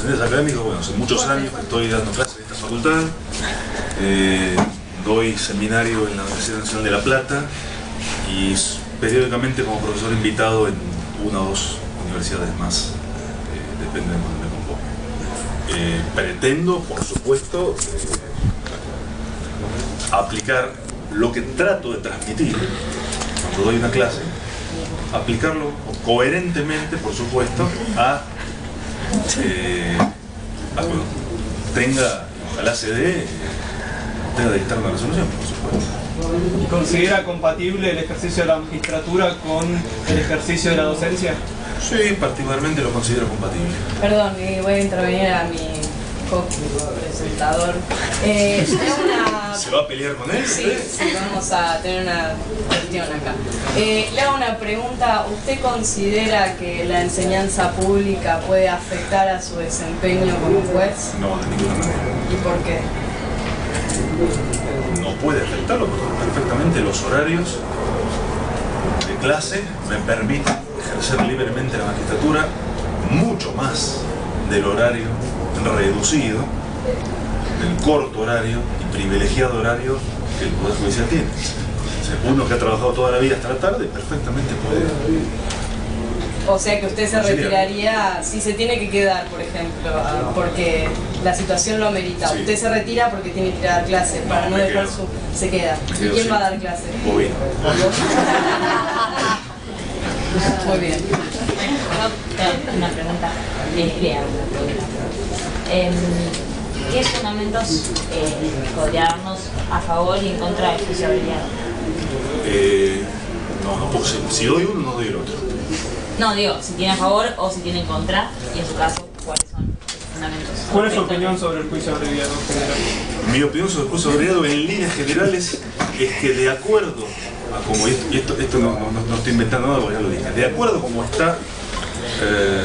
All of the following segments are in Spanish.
trascendencia académica, bueno, hace muchos años que estoy dando clases en esta facultad, doy seminario en la Universidad Nacional de La Plata y periódicamente como profesor invitado en una o dos universidades más, depende de cuando me convoque. Pretendo, por supuesto, aplicar lo que trato de transmitir cuando doy una clase, aplicarlo coherentemente, por supuesto, a cuando tenga, ojalá se dé, tenga que dictar una resolución, por supuesto. ¿Considera compatible el ejercicio de la magistratura con el ejercicio de la docencia? Sí, particularmente lo considero compatible. Perdón, voy a intervenir a mi co-presentador. ¿Se va a pelear con él? Sí, vamos a tener una cuestión acá. Le hago una pregunta. ¿Usted considera que la enseñanza pública puede afectar a su desempeño como juez? No, de ninguna manera. ¿Y por qué? No puede afectarlo porque perfectamente los horarios de clase me permiten ejercer libremente la magistratura mucho más del horario reducido, del corto horario y privilegiado horario que el Poder Judicial tiene. O sea, uno que ha trabajado toda la vida hasta la tarde perfectamente puede... O sea que usted se retiraría si se tiene que quedar, por ejemplo, porque la situación lo amerita. Sí. Usted se retira porque tiene que ir a dar clase, para no dejar su... Se queda. ¿Y quién va a dar clase? Muy bien. Muy bien. Una pregunta. ¿Qué fundamentos podría darnos a favor y en contra del juicio abreviado? No puedo ser. Si doy uno, no doy el otro. No, digo, si tiene a favor o si tiene en contra, y en su caso, ¿cuáles son los fundamentos? ¿Cuál es su opinión sobre el juicio abreviado en general? Mi opinión sobre el juicio abreviado en líneas generales es que de acuerdo a como, y esto no estoy inventando nada porque ya lo dije, de acuerdo como está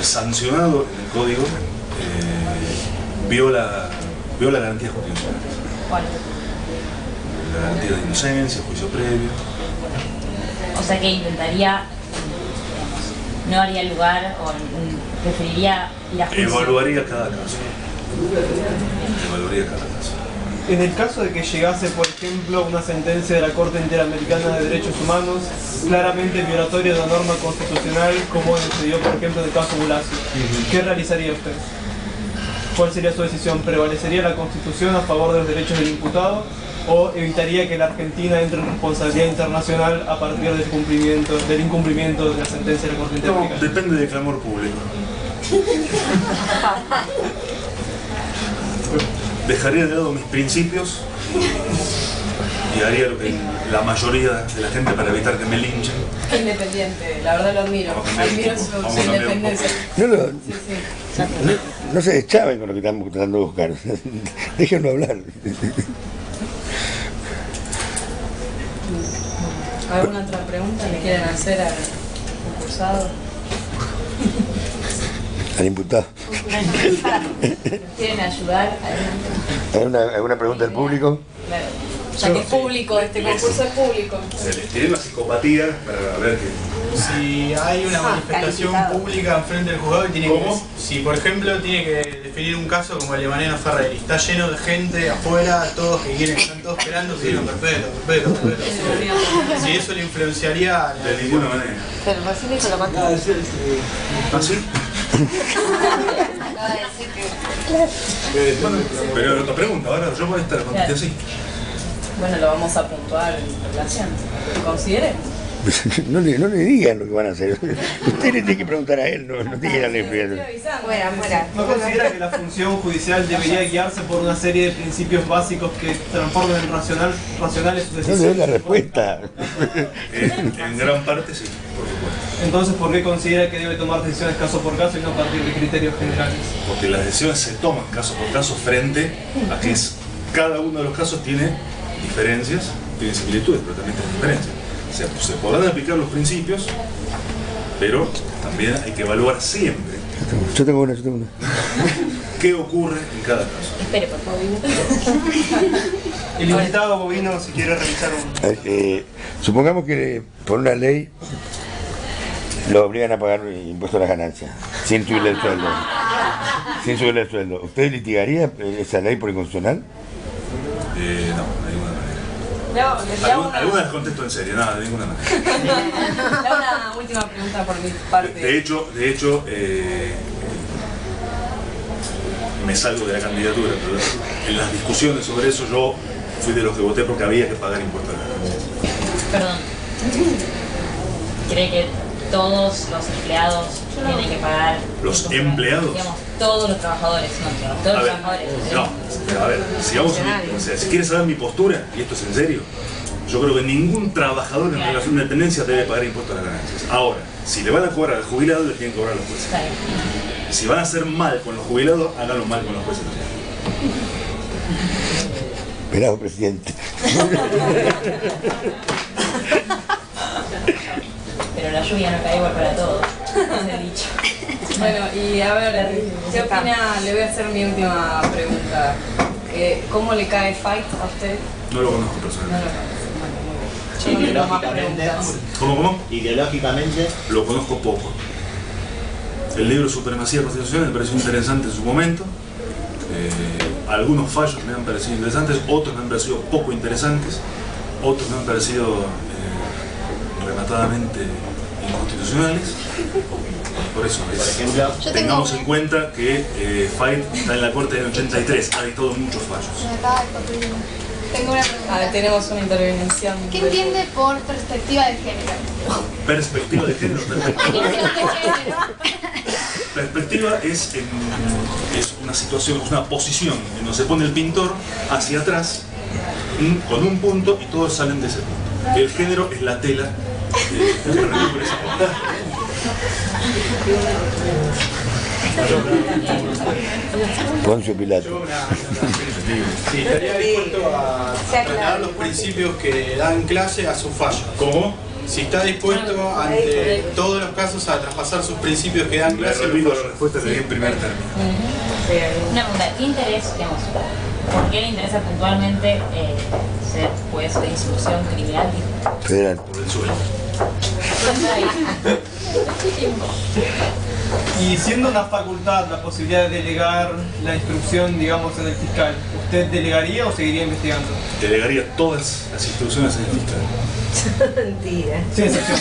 sancionado en el código, viola garantías constitucionales. ¿Cuál? La garantía de inocencia, juicio previo. O sea que intentaría, no haría lugar o preferiría ir a juicio. Evaluaría cada caso. Evaluaría cada caso. En el caso de que llegase, por ejemplo, una sentencia de la Corte Interamericana de Derechos Humanos claramente violatoria de la norma constitucional, como sucedió, por ejemplo, en el caso Bulacio, ¿qué realizaría usted? ¿Cuál sería su decisión? ¿Prevalecería la Constitución a favor de los derechos del imputado o evitaría que la Argentina entre en responsabilidad internacional a partir del incumplimiento de la sentencia de la Corte Interamericana? No, depende del clamor público. Dejaría de lado mis principios y haría lo que la mayoría de la gente para evitar que me linchen. Qué independiente, la verdad lo admiro. Admiro su independencia. No se deschaven con lo que estamos tratando de buscar. Déjenlo hablar. ¿Alguna otra pregunta le quieren hacer al concursado? Al imputado. ¿Quieren ayudar? ¿Alguna pregunta del público? Claro. O sea que es público, este concurso es público. Se les tiene una psicopatía para ver que... Si hay una manifestación pública enfrente del juzgado y tiene que, si por ejemplo tiene que definir un caso como el de Mariano Ferreri, está lleno de gente afuera, todos que quieren, están todos esperando, sí, perfecto. Si eso le influenciaría... De ninguna manera. Pero Basílico lo mató. ¿Ah, sí? Acaba de decir que... Pero otra pregunta, ahora yo voy a estar contesté así. Bueno, lo vamos a puntuar en relación. ¿Considere? No le digan lo que van a hacer. Usted le tiene que preguntar a él, no tiene que darle explicación. Fuera. ¿No considera que la función judicial debería guiarse por una serie de principios básicos que transformen en racionales sus No le decisiones? doy la respuesta. En gran parte sí, por supuesto. Entonces, ¿por qué considera que debe tomar decisiones caso por caso y no a partir de criterios generales? Porque las decisiones se toman caso por caso frente a que cada uno de los casos tiene diferencias, tiene similitudes, pero también tiene diferencias. O sea, se podrán aplicar los principios, pero también hay que evaluar siempre Yo tengo una. qué ocurre en cada caso. Espere, por favor. El invitado Bovino, si quiere realizar un... Supongamos que por una ley lo obligan a pagar impuestos a las ganancias, sin subirle el sueldo. Sin subirle el sueldo. ¿Usted litigaría esa ley por inconstitucional? No, de ninguna manera. Algunas las contesto en serio, nada, de ninguna manera. Le hago una última pregunta por mi parte. De hecho, me salgo de la candidatura, pero en las discusiones sobre eso yo fui de los que voté porque había que pagar impuestos a la ganancia. Perdón. ¿Cree que todos los empleados tienen que pagar? ¿Los empleados? Digamos, todos los trabajadores, no, todos los trabajadores. No, a ver, si quieres saber mi postura, y esto es en serio, yo creo que ningún trabajador en relación de dependencia debe pagar impuestos a las ganancias. Ahora, si le van a cobrar al jubilado, le tienen que cobrar a los jueces. Si van a hacer mal con los jubilados, háganlo mal con los jueces también. Esperado, presidente. Pero la lluvia no cae igual para todos, es el dicho. Bueno, y a ver, ¿qué opina? Le voy a hacer mi última pregunta. ¿Cómo le cae Fight a usted? No lo conozco personalmente. Ideológicamente, ¿Cómo? Ideológicamente, Lo conozco poco. El libro Supremacía Constitucional me pareció interesante en su momento. Algunos fallos me han parecido interesantes, otros me han parecido poco interesantes, otros me han parecido rematadamente inconstitucionales. Por eso, tengamos en cuenta que Fight está en la Corte del 83, ha dictado muchos fallos. Tengo una pregunta. A ver, tenemos una intervención. ¿Qué entiende por perspectiva de género? Perspectiva de género. Perspectiva es una situación, es una posición en donde se pone el pintor hacia atrás con un punto y todos salen de ese punto. El género es la tela que recubre esa punta. Poncio Pilato. Sí, estaría dispuesto a trasladar los principios que dan clase a su fallo. ¿Cómo? Si está dispuesto ante todos los casos a traspasar sus principios que dan Le clase a repito los la fallos. respuesta que di en primer término. Una pregunta, ¿qué interés, digamos, por qué le interesa puntualmente ser juez de instrucción criminal? Federal. Por el suelo. Y siendo una facultad la posibilidad de delegar la instrucción, digamos, en el fiscal, ¿usted delegaría o seguiría investigando? Delegaría todas las instrucciones en el fiscal. mentira. Sin excepción.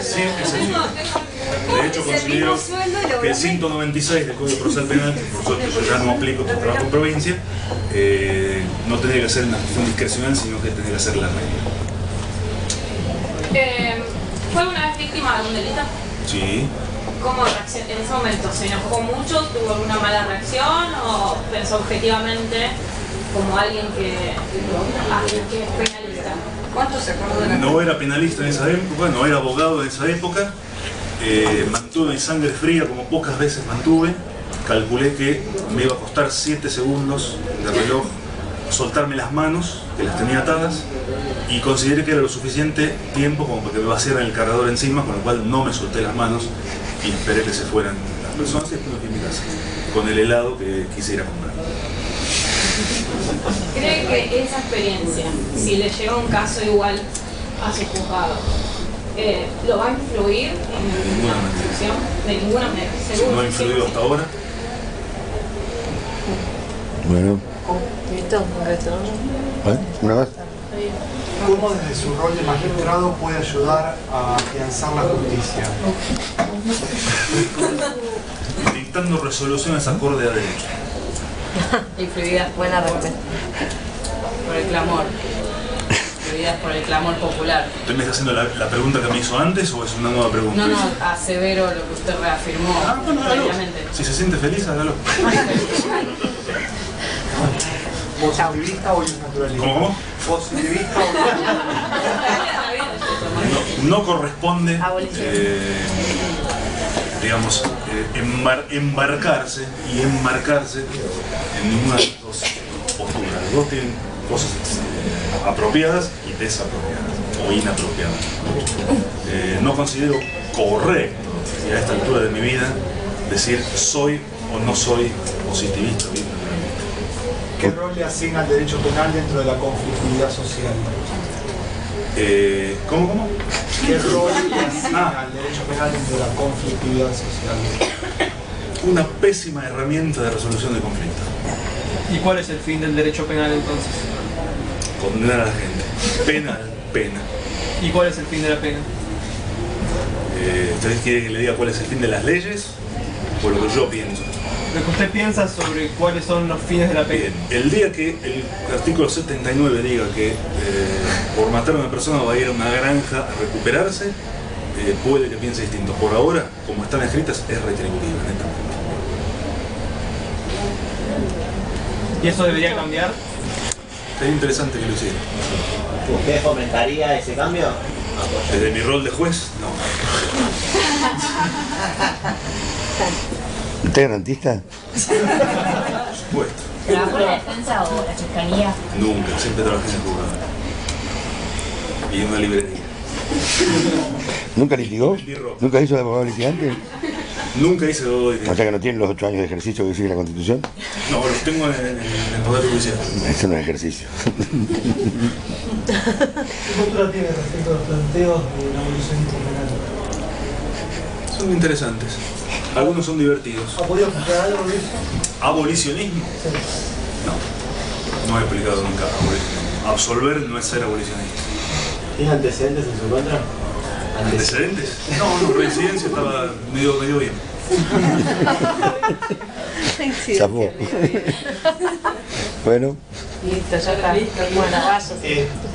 Sin excepción. De hecho, considero que el 196 del Código Procesal Penal, que por suerte yo ya no aplico por trabajo en provincia, no tendría que ser una cuestión discrecional, sino que tendría que ser la regla. ¿Fue una vez víctima de algún delito? Sí. ¿Cómo reaccionó en ese momento? ¿Se enojó mucho? ¿Tuvo alguna mala reacción? ¿O pensó objetivamente como alguien que es penalista? ¿Cuánto se acordó de la No era penalista en esa época, no era abogado en esa época. Mantuve mi sangre fría como pocas veces mantuve. Calculé que me iba a costar 7 segundos de reloj soltarme las manos, que las tenía atadas, y consideré que era lo suficiente tiempo como para que me vaciaran el cargador encima, con lo cual no me solté las manos y esperé que se fueran las personas y después me fui a mi casa con el helado que quisiera comprar. ¿Cree que esa experiencia, si le llega un caso igual a su juzgado, lo va a influir en la construcción? De ninguna manera, seguro. No ha influido hasta ahora. Bueno. Una más. ¿Cómo desde su rol de magistrado puede ayudar a afianzar la justicia? Dictando resoluciones acorde a derecho. Influidas buena respuesta. Por el clamor. Influidas por el clamor popular. ¿Usted me está haciendo la pregunta que me hizo antes o es una nueva pregunta? No, asevero lo que usted reafirmó previamente. Si se siente feliz, hágalo. ¿Positivista o naturalista? ¿Cómo? ¿Positivista o No corresponde, digamos, embarcarse y enmarcarse en ninguna de las dos posturas. Los dos tienen cosas apropiadas y desapropiadas o inapropiadas. No considero correcto, y a esta altura de mi vida, decir soy o no soy positivista. ¿Qué rol le asigna el derecho penal dentro de la conflictividad social? ¿Cómo? ¿Qué rol le asigna al derecho penal de la conflictividad social? Una pésima herramienta de resolución de conflictos. ¿Y cuál es el fin del derecho penal entonces? Condenar a la gente. Pena. ¿Y cuál es el fin de la pena? ¿Ustedes quieren que le diga cuál es el fin de las leyes? O lo que yo pienso. Lo que usted piensa sobre cuáles son los fines de la pena. Bien, el día que el artículo 79 diga que por matar a una persona va a ir a una granja a recuperarse, puede que piense distinto. Por ahora, como están escritas, es retributiva, netamente. ¿Y eso debería cambiar? Sería interesante que lo hiciera. ¿Usted fomentaría ese cambio? Desde mi rol de juez, no. ¿Usted es garantista? Por supuesto. ¿Trabajó en la defensa o la fiscalía? Nunca, siempre trabajé en el juzgado. Y en una librería. ¿Nunca litigó? ¿Nunca hizo de abogado litigante? Nunca hice abogado O litigante. sea que no tiene los 8 años de ejercicio que exige la Constitución. No, los tengo en el Poder Judicial. Eso no es ejercicio. ¿Qué postura tiene respecto a los planteos del abolicionismo penal? Son interesantes. Algunos son divertidos. ¿Ha podido explicar algo de eso? ¿Abolicionismo? No he explicado nunca abolicionismo. Absolver no es ser abolicionista. ¿Tiene antecedentes en su contra? ¿Antecedentes? No, residencia estaba medio bien. Zafó. Bueno, Listo, ya está. Bueno, vaya.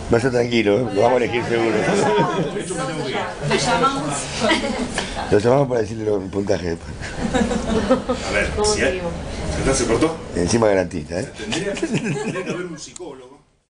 vaya tranquilo, lo vamos a elegir seguro. Lo llamamos. Lo llamamos para decirle el puntaje después. A ver, ¿Cómo si seguimos? ¿se cortó? Encima garantista, ¿eh? Tendría que haber un psicólogo.